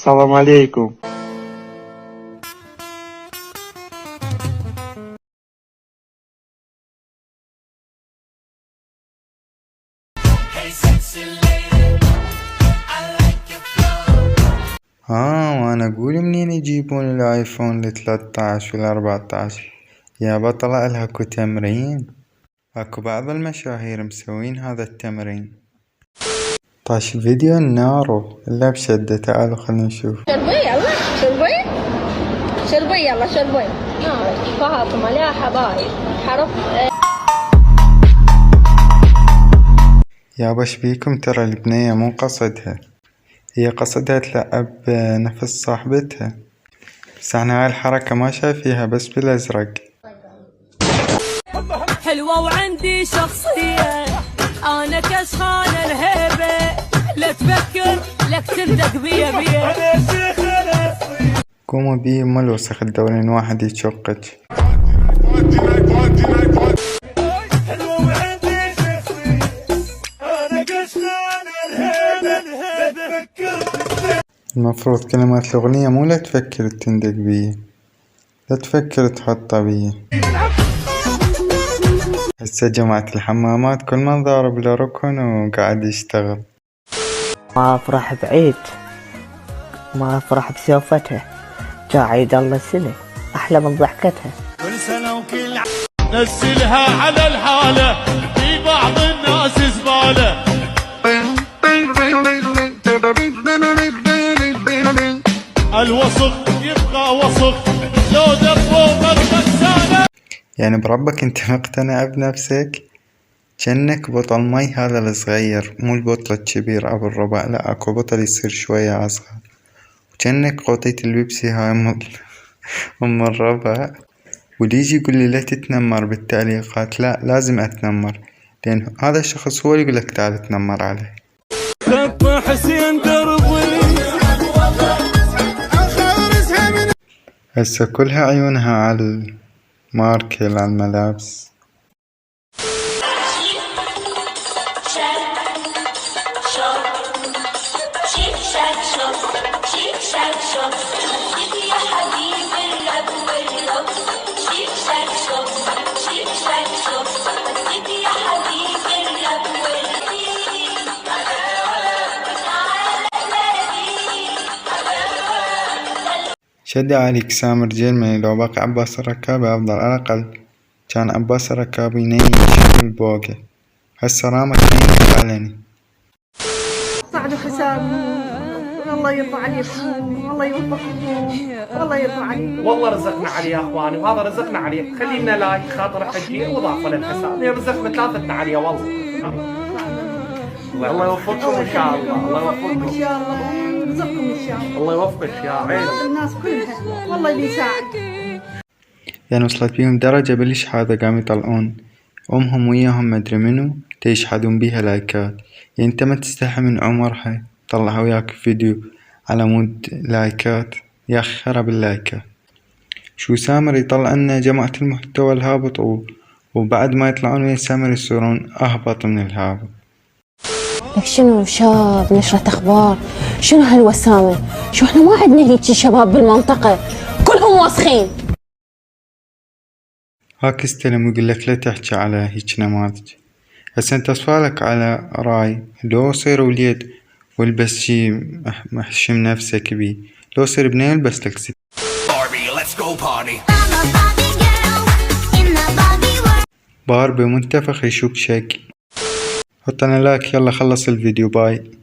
السلام عليكم. وانا اقول منين يجيبون الايفون ل13 وال14؟ يا بطلة الهكو تمرين، اكو بعض المشاهير مسوين هذا التمرين. طاش فيديو النارو الا بشدة، تعالوا خلنا نشوف. شربي يلا شربي يلا شربي نار فاطمة لا حبايب حرف. يا باش بيكم، ترى البنية مو قصدها، هي قصدها تلعب نفس صاحبتها، بس احنا هاي الحركة ما شايفيها بس بالازرق. حلوة وعندي شخصية، انا كشخان الهيبة، لا تفكر لك تندق بيا بيا. قوموا بيه ما وسخ الدورين واحد يتشقج. المفروض كلمات الأغنية مو لا تفكر تندق بيه، لا تفكر تحطه بيه. هسه جماعة الحمامات كل من ضارب له ركن وقاعد يشتغل. ما افرح بعيد، ما افرح بسوفتها، جا عيد الله سنة احلى من ضحكتها. كل سنة وكل نزلها على الحالة، في بعض الناس زبالة. الوسخ يبقى وسخ لو دبوا بالغسالة. يعني بربك انت مقتنع بنفسك؟ جنك بطل مي هذا الصغير، مو البطل الكبير ابو الربع، لا اكو بطل يصير شوية اصغر، وجنك قوطية البيبسي هاي ام الربع. وليجي يقول لي لا تتنمر بالتعليقات، لا لازم اتنمر، لان هذا الشخص هو اللي يقولك تعال تنمر عليه. خط حسين دربي هسه كلها عيونها على الماركل على الملابس. شد عليك سامر جرمني، لو بقى عباس الركابي أفضل، على الأقل كان عباس الركابي نيم شكل البوقة، هسه رامك نيم علني. صعدوا حسابهم، والله يرضى عليكم، والله يوفقكم، والله يرضى عليكم. والله رزقنا عليه يا اخواني، وهذا رزقنا عليه، خلينا لايك خاطر حجي واضافه للحساب، رزقنا ثلاثتنا عليه والله. الله يوفقكم ان شاء الله، الله يوفقكم ان شاء الله ويرزقكم ان شاء الله. الله يوفقك يا عين الناس كلها، والله اللي يساعد. يعني وصلت بيهم درجة بالإشحاذة قاموا يطلعون أمهم وياهم مدري منو تيشحذون بيها لايكات. يعني انت ما تستحي من عمرها طلعها وياك فيديو على مود لايكات؟ يا أخي خرب اللايكات. شو سامر يطلع لنا جماعة المحتوى الهابط وبعد ما يطلعون ويا سامر يصيرون أهبط من الهابط. لك شنو شاب نشرة أخبار؟ شنو هالوسامة؟ شو احنا ما عندنا هيجي شباب بالمنطقة كلهم واسخين. هاك استلم ويقول لك لا تحكي على هيك نماذج. هسه انت اصفالك على راي، لو صير وليد والبس شي محشم نفسك بيه، لو صير بني يلبس لك ست. باربي منتفخ يشوك شك. حط انا لايك، يلا خلص الفيديو، باي.